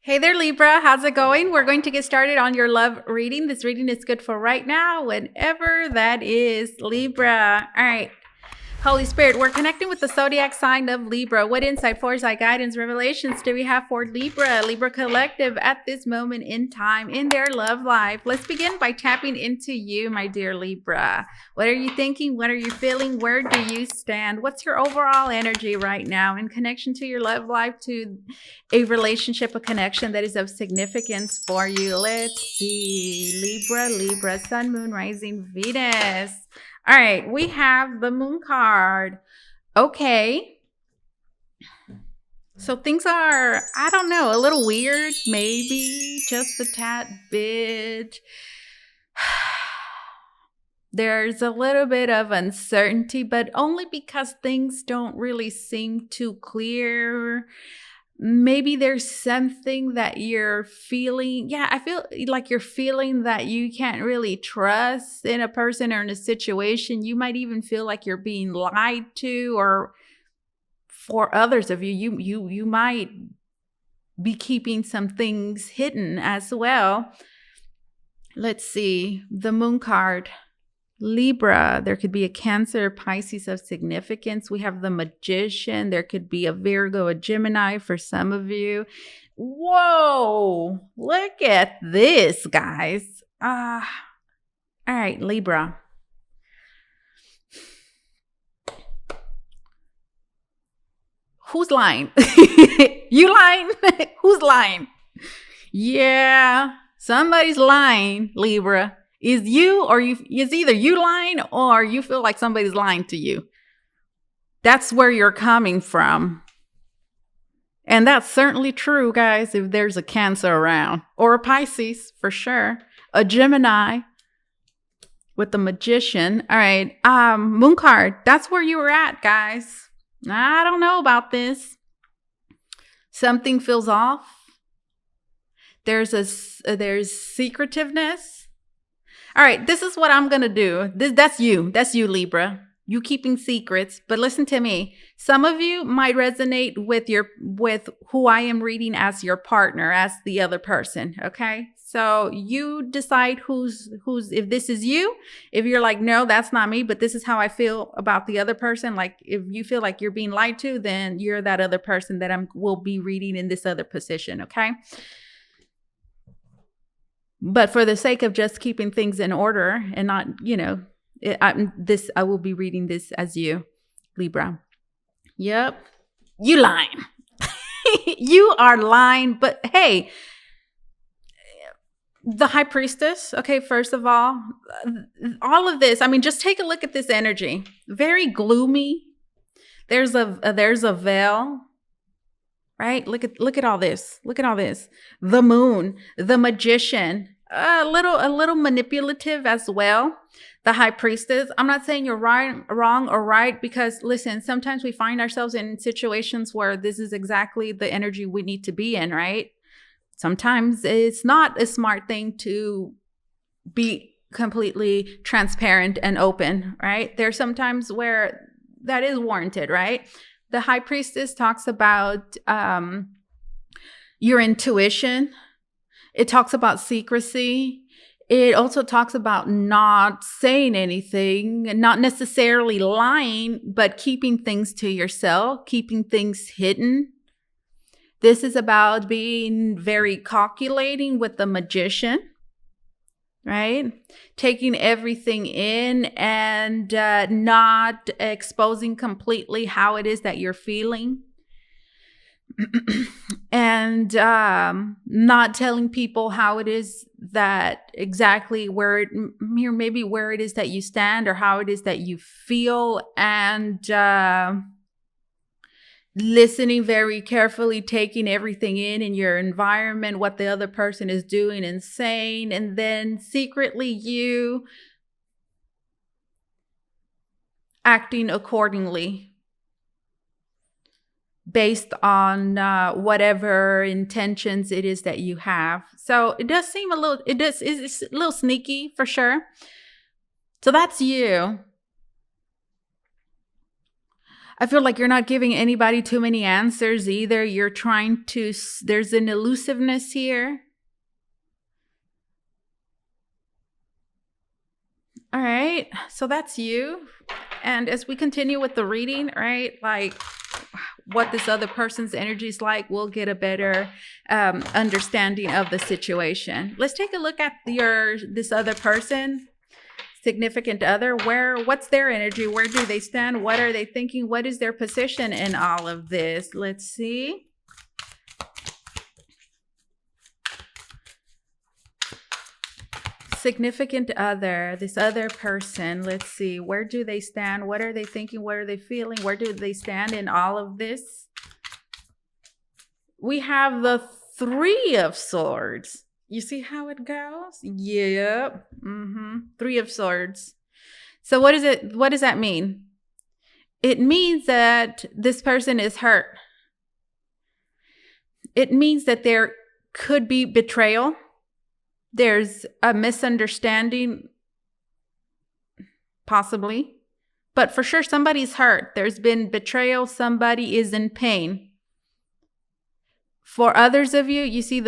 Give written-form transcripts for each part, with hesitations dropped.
Hey there, Libra. How's it going? We're going to get started on your love reading. This reading is good for right now, whenever that is, Libra. All right. Holy Spirit, we're connecting with the zodiac sign of Libra. What insight, foresight, guidance, revelations do we have for Libra Collective at this moment in time in their love life? Let's begin by tapping into you, my dear Libra. What are you thinking? What are you feeling? Where do you stand? What's your overall energy right now in connection to your love life, to a relationship, a connection that is of significance for you? Let's see. Libra, Sun, Moon, Rising, Venus. All right, we have the Moon card. Okay. So things are, I don't know, a little weird, maybe just a tad bit. There's a little bit of uncertainty, but only because things don't really seem too clear. Maybe there's something that you're feeling. Yeah, I feel like you're feeling that you can't really trust in a person or in a situation. You might even feel like you're being lied to, or for others of you might be keeping some things hidden as well. Let's see, the Moon card. Libra, there could be a Cancer, Pisces of significance. We have the Magician. There could be a Virgo, a Gemini for some of you. Whoa, look at this, guys. All right, Libra. Who's lying? You lying? Who's lying? Yeah, somebody's lying, Libra. Is either you lying or you feel like somebody's lying to you. That's where you're coming from. And that's certainly true, guys, if there's a Cancer around, or a Pisces for sure, a Gemini with the Magician. All right, Moon card, that's where you were at, guys. I don't know about this. Something feels off. There's secretiveness. All right, this is what I'm going to do. That's you, Libra. You keeping secrets, but listen to me. Some of you might resonate with who I am reading as your partner, as the other person, okay? So you decide who's if this is you, if you're like, no, that's not me, but this is how I feel about the other person. Like if you feel like you're being lied to, then you're that other person that will be reading in this other position, okay? But for the sake of just keeping things in order and not, I will be reading this as you, Libra. Yep. You lying. You are lying. But hey, the High Priestess, okay, first of all of this, I mean, just take a look at this energy. Very gloomy. There's a veil. Right? Look at all this. Look at all this. The Moon, the Magician, a little manipulative as well. The High Priestess. I'm not saying you're wrong or right, because listen, sometimes we find ourselves in situations where this is exactly the energy we need to be in, right? Sometimes it's not a smart thing to be completely transparent and open, right? There's sometimes where that is warranted, right? The High Priestess talks about your intuition. It talks about secrecy. It also talks about not saying anything, not necessarily lying, but keeping things to yourself, keeping things hidden. This is about being very calculating with the Magician, right? Taking everything in and not exposing completely how it is that you're feeling. And not telling people how it is that exactly where it is that you stand, or how it is that you feel, and listening very carefully, taking everything in your environment, what the other person is doing and saying, and then secretly you acting accordingly based on whatever intentions it is that you have. So it does seem it's a little sneaky for sure. So that's you. I feel like you're not giving anybody too many answers either. You're trying to, there's an elusiveness here. All right, so that's you. And as we continue with the reading, right, like what this other person's energy is like, we'll get a better understanding of the situation. Let's take a look at this other person, significant other. What's their energy? Where do they stand? What are they thinking? What is their position in all of this? Let's see. Significant other, this other person, let's see, where do they stand? What are they thinking? What are they feeling? Where do they stand in all of this? We have the Three of Swords. You see how it goes? Yep. Three of Swords. So what is it? What does that mean? It means that this person is hurt. It means that there could be betrayal. There's a misunderstanding, possibly, but for sure somebody's hurt. There's been betrayal. Somebody is in pain. For others of you, you see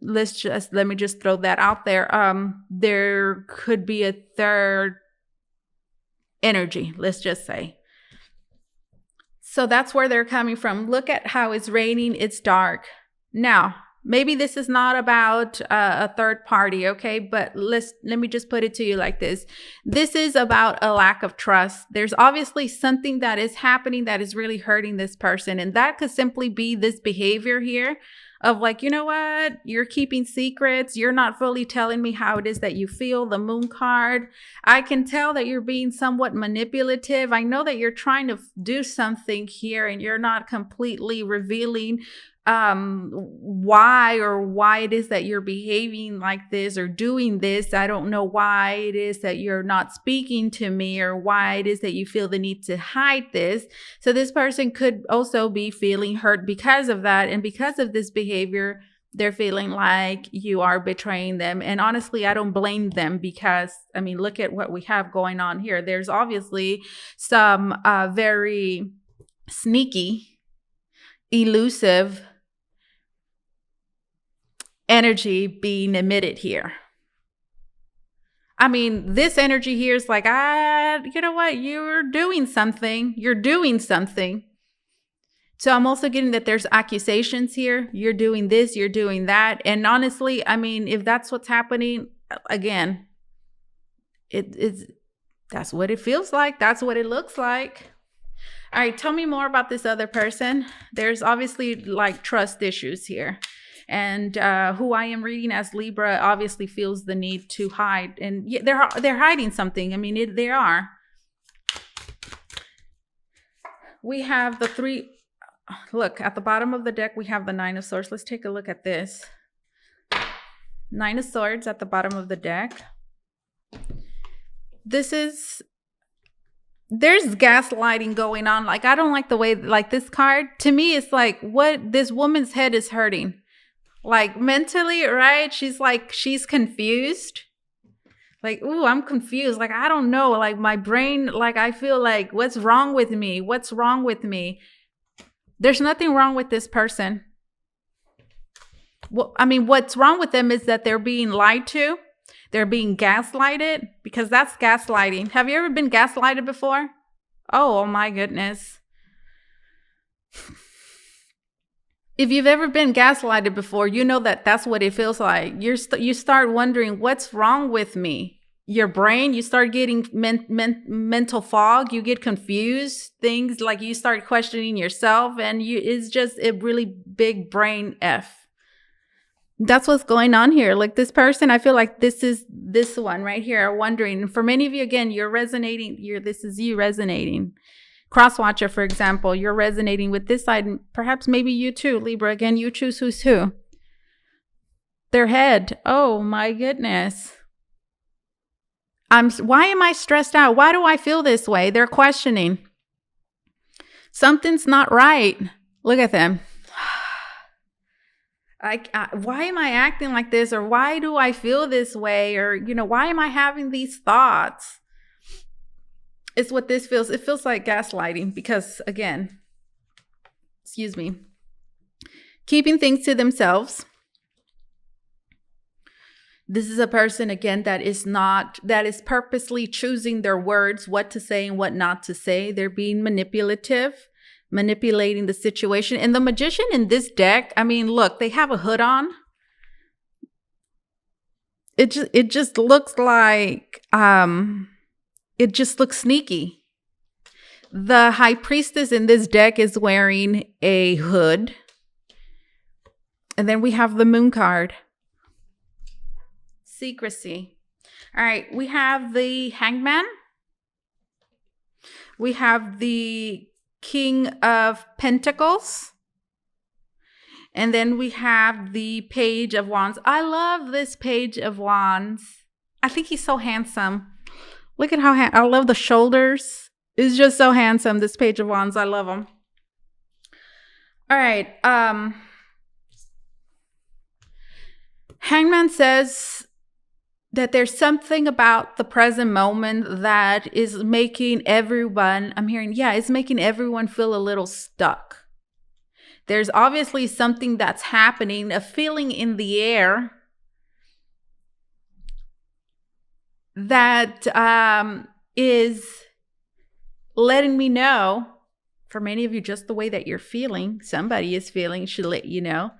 let me just throw that out there. There could be a third energy, let's just say. So that's where they're coming from. Look at how it's raining. It's dark. Now, maybe this is not about a third party, okay? But let me just put it to you like this. This is about a lack of trust. There's obviously something that is happening that is really hurting this person. And that could simply be this behavior here of like, you know what? You're keeping secrets. You're not fully telling me how it is that you feel. The Moon card. I can tell that you're being somewhat manipulative. I know that you're trying to do something here and you're not completely revealing why it is that you're behaving like this or doing this. I don't know why it is that you're not speaking to me or why it is that you feel the need to hide this. So this person could also be feeling hurt because of that. And because of this behavior, they're feeling like you are betraying them. And honestly, I don't blame them because, I mean, look at what we have going on here. There's obviously some very sneaky, elusive energy being emitted here. I mean, this energy here is like, you know what? You're doing something. You're doing something. So I'm also getting that there's accusations here. You're doing this, you're doing that. And honestly, I mean, if that's what's happening, again, that's what it feels like. That's what it looks like. All right, tell me more about this other person. There's obviously like trust issues here. And who I am reading as Libra obviously feels the need to hide. And they're hiding something. I mean, they are. We have the three. Look, at the bottom of the deck, we have the Nine of Swords. Let's take a look at this. Nine of Swords at the bottom of the deck. There's gaslighting going on. Like, I don't like the way, like this card, to me, it's like what this woman's head is hurting. Like mentally, right? She's confused. Like, ooh, I'm confused. Like, I don't know. Like my brain, like I feel like, what's wrong with me? What's wrong with me? There's nothing wrong with this person. Well, I mean, what's wrong with them is that they're being lied to. They're being gaslighted, because that's gaslighting. Have you ever been gaslighted before? Oh my goodness. If you've ever been gaslighted before, you know that that's what it feels like. You start wondering, what's wrong with me? Your brain, you start getting mental fog. You get confused. Things like you start questioning yourself, and it's just a really big brain F. That's what's going on here. Like this person, I feel like this is this one right here. Wondering, for many of you, again, you're resonating. This is you resonating. Crosswatcher, for example, you're resonating with this side. Perhaps maybe you too, Libra. Again, you choose who's who. Their head. Oh my goodness. Why am I stressed out? Why do I feel this way? They're questioning. Something's not right. Look at them. Why am I acting like this? Or why do I feel this way? Or, why am I having these thoughts? It's what this feels. It feels like gaslighting because, again, excuse me, keeping things to themselves. This is a person, again, that is purposely choosing their words, what to say and what not to say. They're being manipulative, manipulating the situation. And the magician in this deck, I mean, look, they have a hood on. It just looks like, it just looks sneaky. The high priestess in this deck is wearing a hood. And then we have the moon card. Secrecy. All right, we have the hangman. We have the king of pentacles. And then we have the page of wands. I love this page of wands. I think he's so handsome. Look at how I love the shoulders. It's just so handsome, this page of wands. I love him. All right. Hangman says that there's something about the present moment that is making everyone, it's making everyone feel a little stuck. There's obviously something that's happening, a feeling in the air that is letting me know, for many of you, just the way that you're feeling, somebody is feeling, should let you know.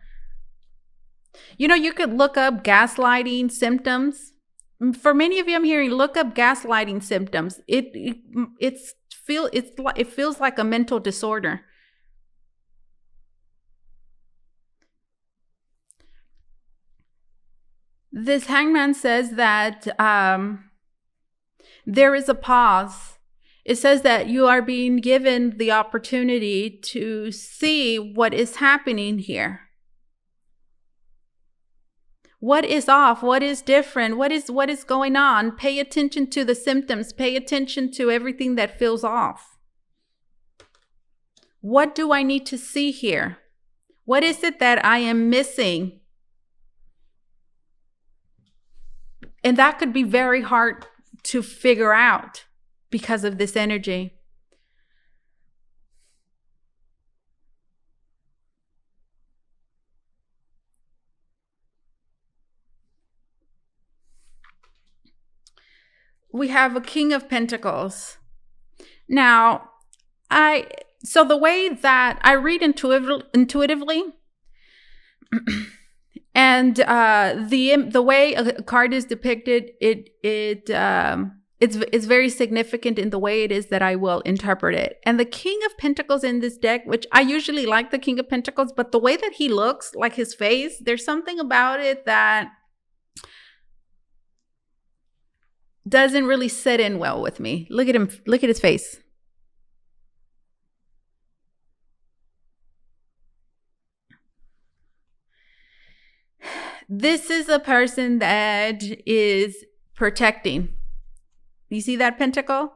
You know, you could look up gaslighting symptoms. For many of you, I'm hearing, look up gaslighting symptoms. It feels like a mental disorder. This hangman says that there is a pause. It says that you are being given the opportunity to see what is happening here. What is off? What is different? What is going on? Pay attention to the symptoms. Pay attention to everything that feels off. What do I need to see here? What is it that I am missing? And that could be very hard to figure out because of this energy. We have a King of Pentacles. Now, so the way that I read intuitively, and the way a card is depicted, it's very significant in the way it is that I will interpret it. And the King of Pentacles in this deck, which I usually like the King of Pentacles, but the way that he looks, like his face, there's something about it that doesn't really sit in well with me. Look at him. Look at his face. This is a person that is protecting. You see that pentacle?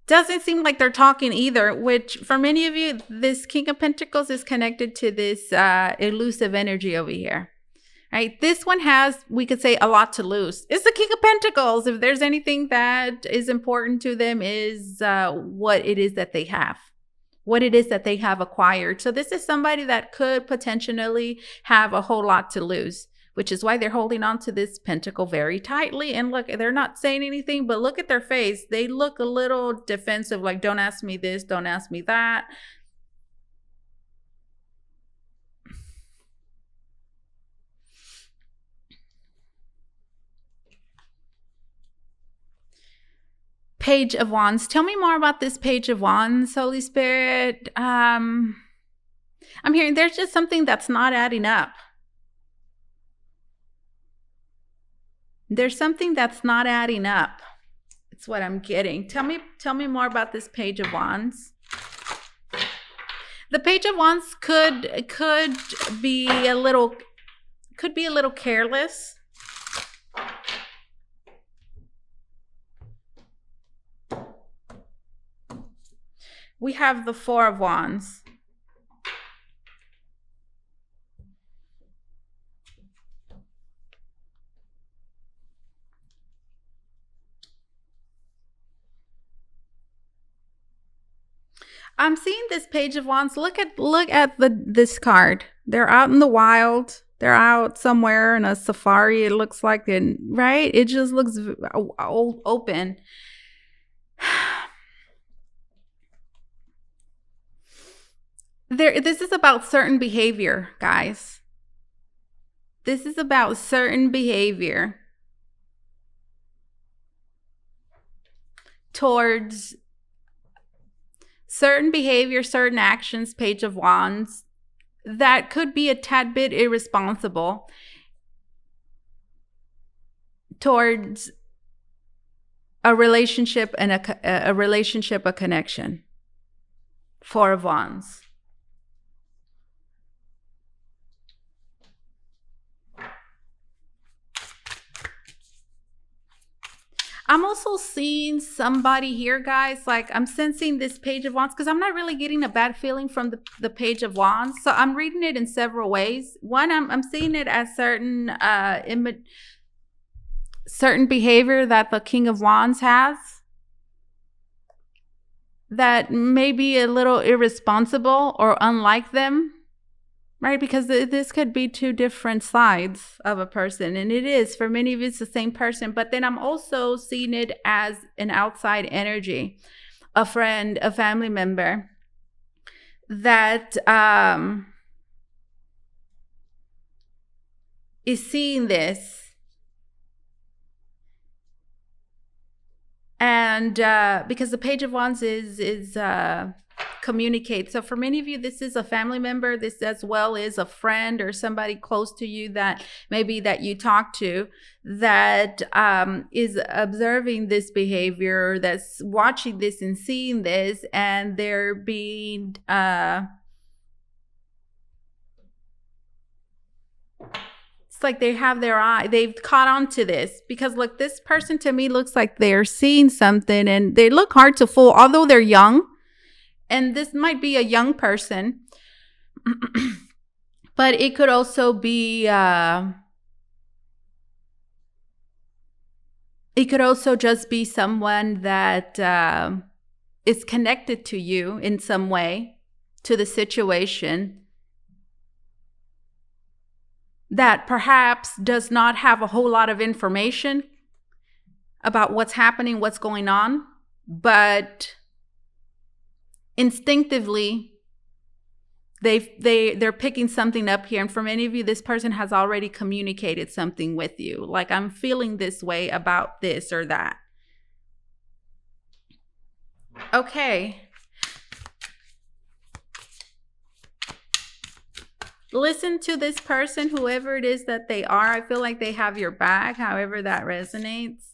Doesn't seem like they're talking either, which for many of you, this King of Pentacles is connected to this elusive energy over here. Right? This one has, we could say, a lot to lose. It's the King of Pentacles. If there's anything that is important to them is what it is that they have. What it is that they have acquired. So this is somebody that could potentially have a whole lot to lose, which is why they're holding on to this pentacle very tightly. And look, they're not saying anything, but look at their face. They look a little defensive, like, don't ask me this, don't ask me that. Page of Wands. Tell me more about this Page of Wands, Holy Spirit. I'm hearing there's just something that's not adding up. There's something that's not adding up. It's what I'm getting. Tell me more about this Page of Wands. The Page of Wands could be a little careless. We have the Four of Wands. I'm seeing this Page of Wands. Look at this card. They're out in the wild. They're out somewhere in a safari. It looks like, right? It just looks open. This is about certain behavior, guys. This is about certain behavior towards certain behavior, certain actions, Page of Wands, that could be a tad bit irresponsible towards a relationship and a connection. Four of Wands. I'm also seeing somebody here, guys, like I'm sensing this Page of Wands because I'm not really getting a bad feeling from the Page of Wands. So I'm reading it in several ways. One, I'm seeing it as certain behavior that the King of Wands has that may be a little irresponsible or unlike them. Right? Because this could be two different sides of a person. And it is. For many of you, it's the same person. But then I'm also seeing it as an outside energy. A friend, a family member that is seeing this. And because the Page of Wands is communicate. So for many of you, this is a family member. This as well is a friend or somebody close to you that maybe that you talk to that is observing this behavior, that's watching this and seeing this, and they're being it's like they have their eye, they've caught on to this because look, this person to me looks like they're seeing something and they look hard to fool, although they're young. And this might be a young person, but it could also be, it could also just be someone that is connected to you in some way, to the situation, that perhaps does not have a whole lot of information about what's happening, what's going on, but instinctively they're picking something up here. And for many of you, this person has already communicated something with you, like I'm feeling this way about this or that. Okay, listen to this person, whoever it is that they are. I feel like they have your back, however that resonates.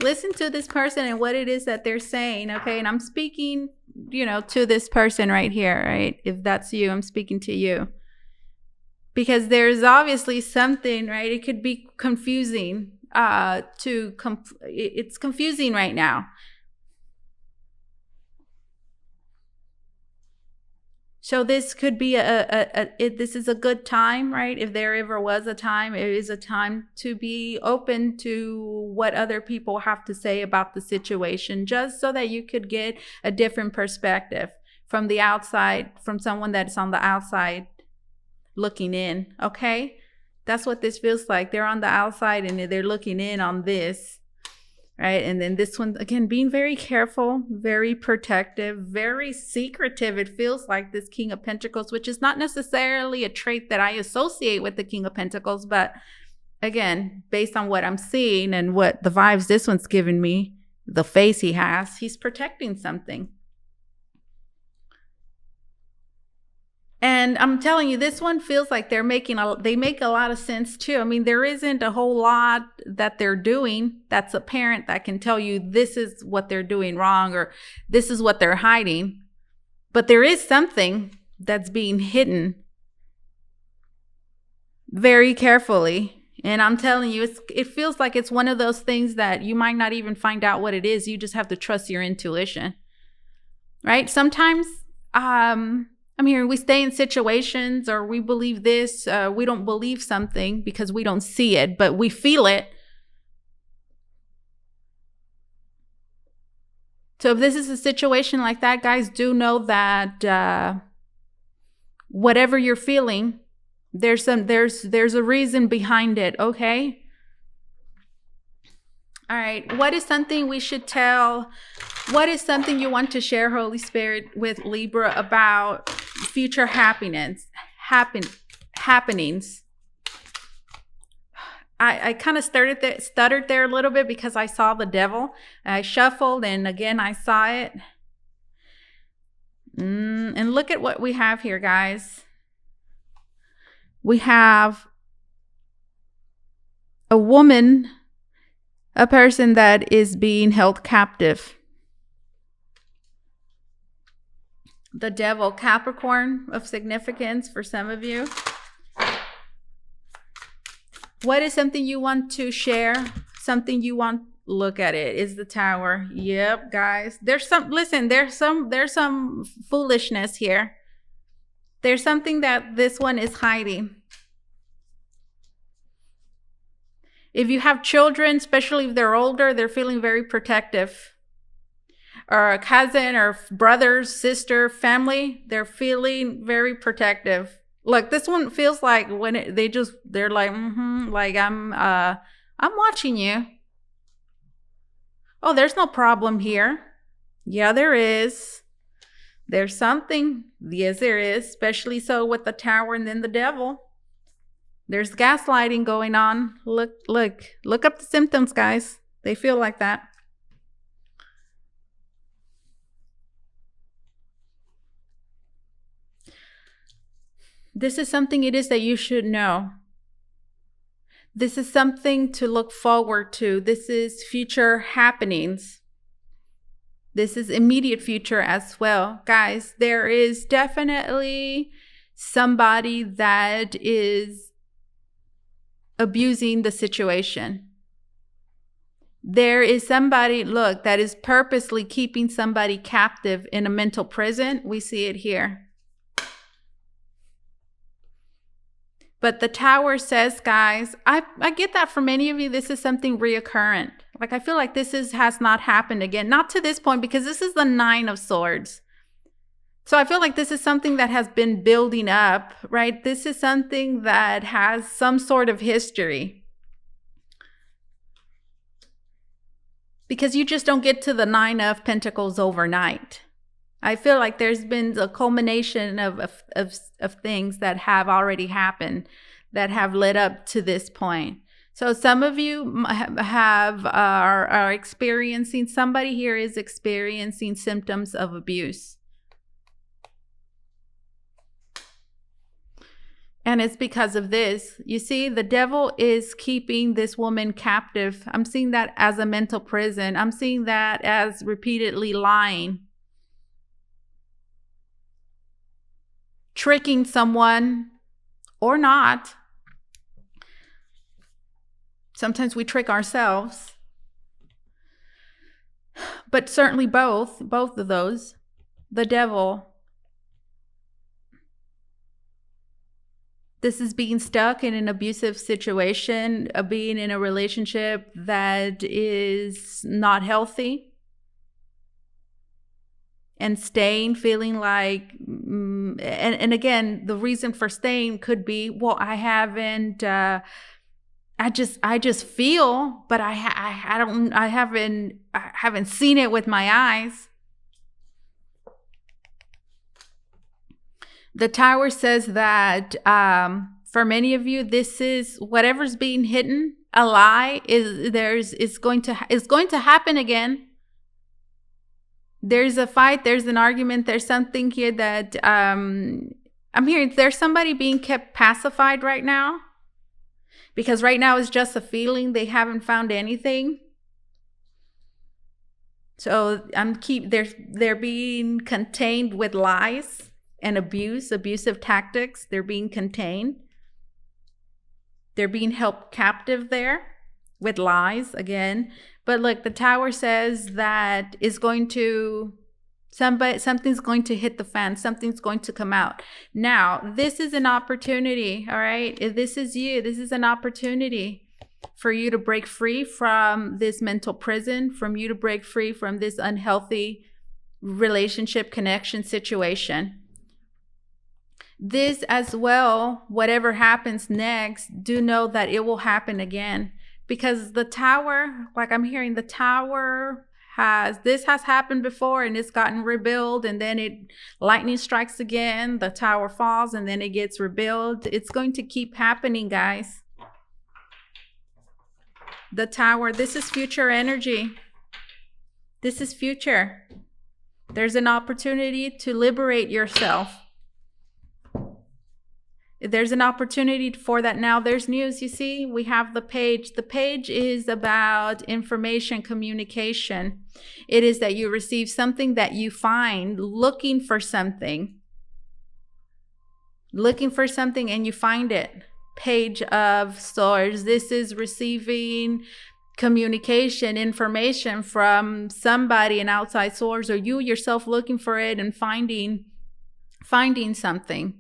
Listen to this person and what it is that they're saying, okay? And I'm speaking, to this person right here, right? If that's you, I'm speaking to you. Because there's obviously something, right? It could be confusing. It's confusing right now. So this could be this is a good time, right? If there ever was a time, it is a time to be open to what other people have to say about the situation, just so that you could get a different perspective from the outside, from someone that's on the outside looking in, okay? That's what this feels like. They're on the outside and they're looking in on this. Right. And then this one, again, being very careful, very protective, very secretive. It feels like this King of Pentacles, which is not necessarily a trait that I associate with the King of Pentacles. But again, based on what I'm seeing and what the vibes this one's giving me, the face he has, he's protecting something. And I'm telling you, this one feels like they make a lot of sense too. I mean, there isn't a whole lot that they're doing that's apparent that can tell you this is what they're doing wrong or this is what they're hiding. But there is something that's being hidden very carefully. And I'm telling you, it feels like it's one of those things that you might not even find out what it is. You just have to trust your intuition, right? Sometimes, we stay in situations or we believe this, we don't believe something because we don't see it, but we feel it. So if this is a situation like that, guys, do know that whatever you're feeling, there's a reason behind it, okay? All right, what is something we should tell? What is something you want to share, Holy Spirit, with Libra about future happenings? I kind of stuttered there a little bit because I saw the devil. I shuffled, and again, I saw it. And look at what we have here, guys. We have a woman, a person that is being held captive. The devil, Capricorn of significance for some of you. What is something you want to share? Something you want, look at it, is the Tower. Yep, guys. There's some foolishness here. There's something that this one is hiding. If you have children, especially if they're older, they're feeling very protective. Or a cousin or brother, sister, family, they're feeling very protective. Look, this one feels like when they're like, like I'm watching you. Oh, there's no problem here. Yeah, there is. There's something. Yes, there is. Especially so with the Tower and then the devil. There's gaslighting going on. Look up the symptoms, guys. They feel like that. This is something it is that you should know. This is something to look forward to. This is future happenings. This is immediate future as well. Guys, there is definitely somebody that is abusing the situation. There is somebody, look, that is purposely keeping somebody captive in a mental prison. We see it here. But the Tower says, guys, I get that for many of you, this is something reoccurrent. Like, I feel like has not happened again. Not to this point, because this is the 9 of Swords. So I feel like this is something that has been building up, right? This is something that has some sort of history. Because you just don't get to the 9 of Pentacles overnight. I feel like there's been a culmination of things that have already happened that have led up to this point. So some of you are experiencing, somebody here is experiencing symptoms of abuse. And it's because of this. You see, the devil is keeping this woman captive. I'm seeing that as a mental prison. I'm seeing that as repeatedly lying. Tricking someone or not. Sometimes we trick ourselves. But certainly both of those. The devil. This is being stuck in an abusive situation, being in a relationship that is not healthy. And staying, feeling like, and again, the reason for staying could be, well, I haven't, I just feel, but I haven't seen it with my eyes. The Tower says that for many of you, this is whatever's being hidden, a lie is going to happen again. There's a fight, there's an argument, there's something here that I'm hearing. There's somebody being kept pacified right now. Because right now it's just a feeling. They haven't found anything. So they're being contained with lies and abusive tactics. They're being contained. They're being held captive there with lies again. But look, the Tower says that something's going to hit the fan. Something's going to come out. Now, this is an opportunity, all right? If this is you, this is an opportunity for you to break free from this mental prison, from you to break free from this unhealthy relationship connection situation. This as well, whatever happens next, do know that it will happen again, because the tower, like I'm hearing, the tower has happened before, and it's gotten rebuilt, and then lightning strikes again, the tower falls, and then it gets rebuilt. It's going to keep happening, guys. The tower, this is future energy. This is future. There's an opportunity to liberate yourself. There's an opportunity for that now. There's news, you see. We have the page. The page is about information communication. It is that you receive something that you find, looking for something and you find it. Page of Swords. This is receiving communication, information from somebody, an outside source, or you yourself looking for it and finding something.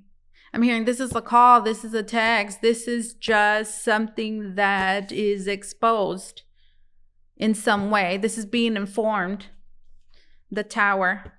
I'm hearing this is a call, this is a text, this is just something that is exposed in some way. This is being informed. The tower.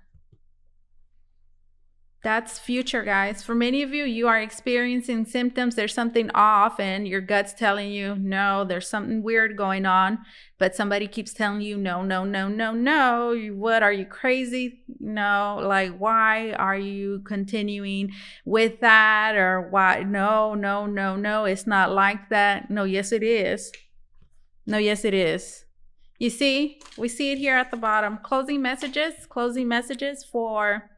That's future, guys. For many of you, you are experiencing symptoms. There's something off and your gut's telling you, no, there's something weird going on. But somebody keeps telling you, no, no, no, no, no. What, are you crazy? No, like, why are you continuing with that? Or why? No, no, no, no. It's not like that. No, yes, it is. No, yes, it is. You see, we see it here at the bottom. Closing messages for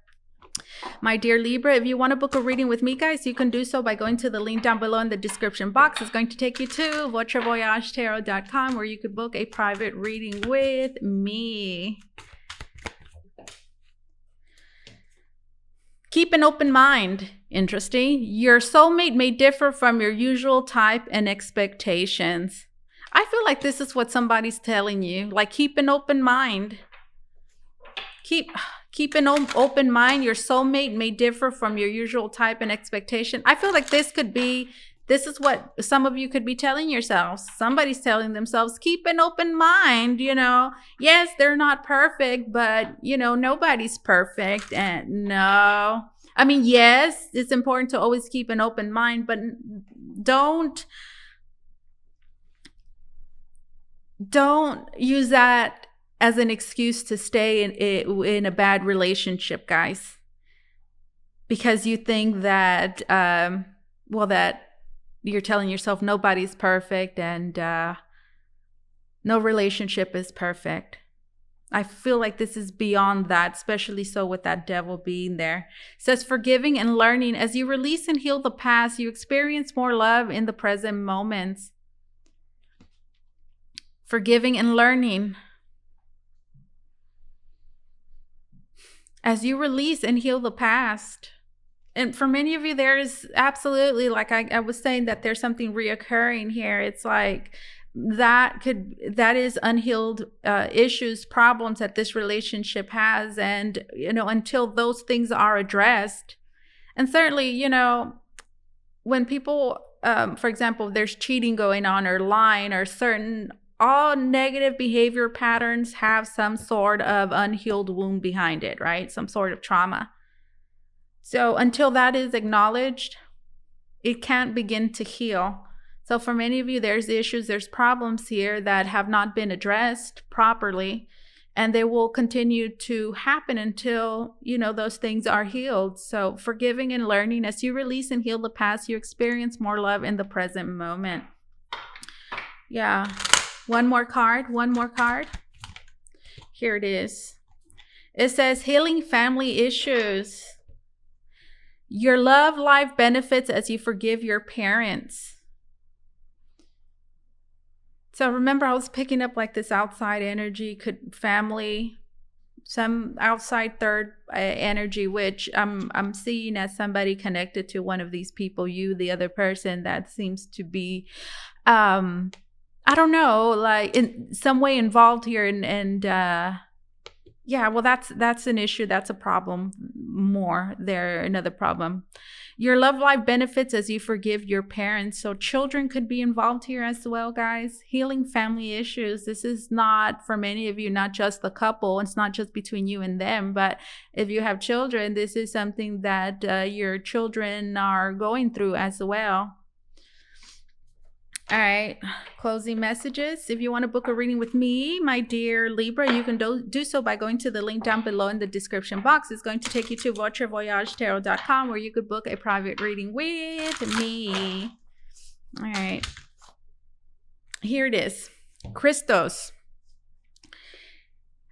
my dear Libra. If you want to book a reading with me, guys, you can do so by going to the link down below in the description box. It's going to take you to VotreVoyageTarot.com, where you could book a private reading with me. Keep an open mind. Interesting. Your soulmate may differ from your usual type and expectations. I feel like this is what somebody's telling you. Like, keep an open mind. Keep an open mind. Your soulmate may differ from your usual type and expectation. I feel like this is what some of you could be telling yourselves. Somebody's telling themselves, keep an open mind, Yes, they're not perfect, but, nobody's perfect. And no. I mean, yes, it's important to always keep an open mind, but don't use that as an excuse to stay in a bad relationship, guys, because you think that that you're telling yourself nobody's perfect and no relationship is perfect. I feel like this is beyond that, especially so with that devil being there. It says forgiving and learning. As you release and heal the past, you experience more love in the present moments. Forgiving and learning. As you release and heal the past. And for many of you, there is absolutely, like I was saying, that there's something reoccurring here. It's like that is unhealed issues, problems that this relationship has. And, until those things are addressed. And certainly, when people, for example, there's cheating going on or lying or all negative behavior patterns have some sort of unhealed wound behind it, right? Some sort of trauma. So until that is acknowledged, it can't begin to heal. So for many of you, there's issues, there's problems here that have not been addressed properly, and they will continue to happen until, those things are healed. So forgiving and learning. As you release and heal the past, you experience more love in the present moment. Yeah. One more card. Here it is. It says healing family issues. Your love life benefits as you forgive your parents. So remember, I was picking up like this outside energy, could family, some outside third energy, which I'm seeing as somebody connected to one of these people, you, the other person, that seems to be I don't know, like in some way involved here, and Yeah, well, that's an issue. That's a problem more. There, another problem. Your love life benefits as you forgive your parents. So children could be involved here as well, guys. Healing family issues. This is not for many of you, not just the couple. It's not just between you and them, but if you have children, this is something that your children are going through as well. All right, closing messages. If you want to book a reading with me, my dear Libra, you can do so by going to the link down below in the description box. It's going to take you to VotreVoyageTarot.com where you could book a private reading with me. All right, here it is. Christos.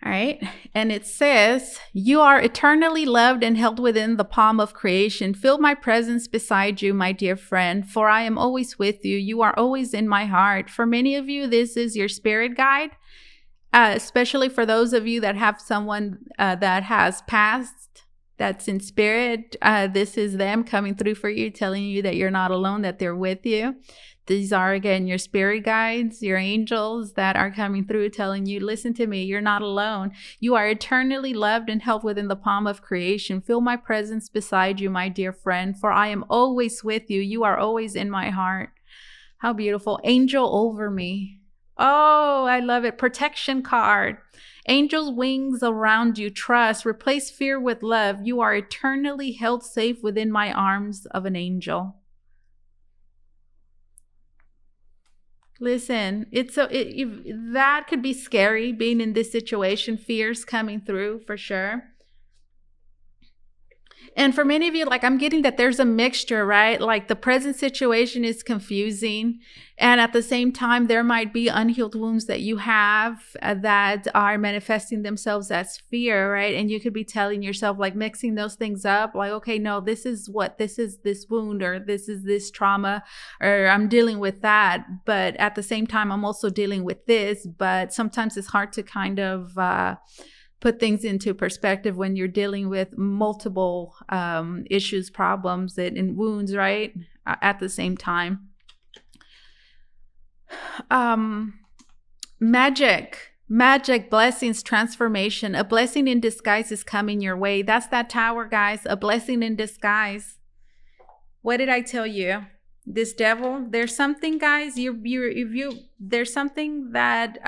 All right. And it says, you are eternally loved and held within the palm of creation. Feel my presence beside you, my dear friend, for I am always with you. You are always in my heart. For many of you, this is your spirit guide, especially for those of you that have someone that has passed that's in spirit. This is them coming through for you, telling you that you're not alone, that they're with you. These are, again, your spirit guides, your angels that are coming through telling you, listen to me, you're not alone. You are eternally loved and held within the palm of creation. Feel my presence beside you, my dear friend, for I am always with you. You are always in my heart. How beautiful. Angel over me. Oh, I love it. Protection card. Angels' wings around you. Trust. Replace fear with love. You are eternally held safe within my arms of an angel. Listen, that could be scary, being in this situation, fears coming through for sure. And for many of you, like, I'm getting that there's a mixture, right? Like the present situation is confusing. And at the same time, there might be unhealed wounds that you have that are manifesting themselves as fear, right? And you could be telling yourself, like, mixing those things up, like, okay, no, this is this wound, or this is this trauma, or I'm dealing with that. But at the same time, I'm also dealing with this. But sometimes it's hard to kind of put things into perspective when you're dealing with multiple issues, problems, and wounds, right? At the same time. Magic, blessings, transformation. A blessing in disguise is coming your way. That's that tower, guys. A blessing in disguise. What did I tell you? This devil, there's something, guys, there's something that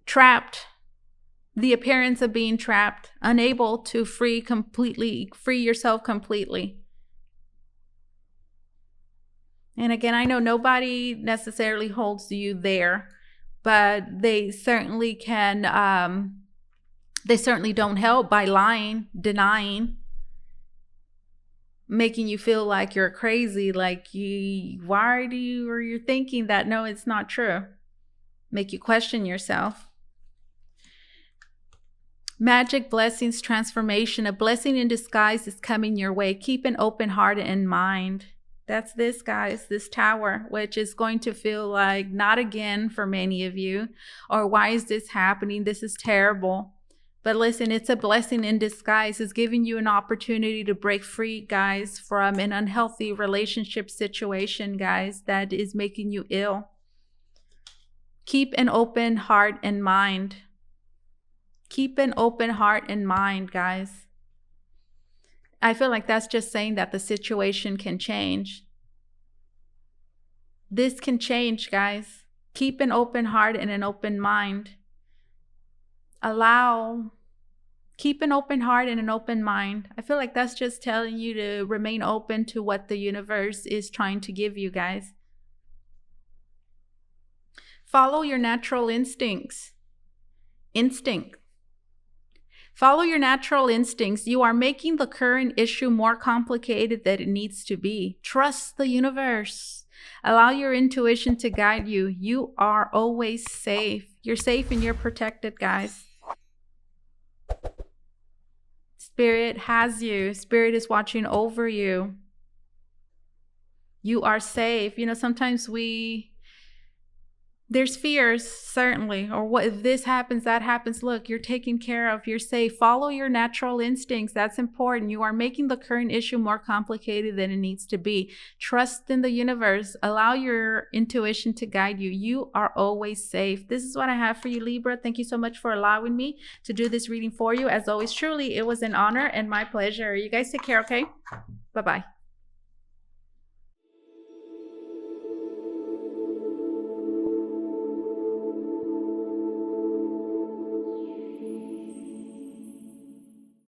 trapped, the appearance of being trapped, unable to free yourself completely. And again, I know nobody necessarily holds you there, but they certainly can, they certainly don't help by lying, denying, making you feel like you're crazy, like you're thinking that, no, it's not true. Make you question yourself. Magic, blessings, transformation. A blessing in disguise is coming your way. Keep an open heart and mind. That's this, guys, this tower, which is going to feel like not again for many of you, or why is this happening? This is terrible. But listen, it's a blessing in disguise. It's giving you an opportunity to break free, guys, from an unhealthy relationship situation, guys, that is making you ill. Keep an open heart and mind. Keep an open heart and mind, guys. I feel like that's just saying that the situation can change. This can change, guys. Keep an open heart and an open mind. Keep an open heart and an open mind. I feel like that's just telling you to remain open to what the universe is trying to give you, guys. Follow your natural instincts. Follow your natural instincts. You are making the current issue more complicated than it needs to be. Trust the universe. Allow your intuition to guide you. You are always safe. You're safe and you're protected, guys. Spirit has you. Spirit is watching over you. You are safe. You know, sometimes we There's fears, certainly. Or what if this happens, that happens? Look, you're taken care of. You're safe. Follow your natural instincts. That's important. You are making the current issue more complicated than it needs to be. Trust in the universe. Allow your intuition to guide you. You are always safe. This is what I have for you, Libra. Thank you so much for allowing me to do this reading for you. As always, truly, it was an honor and my pleasure. You guys take care, okay? Bye-bye.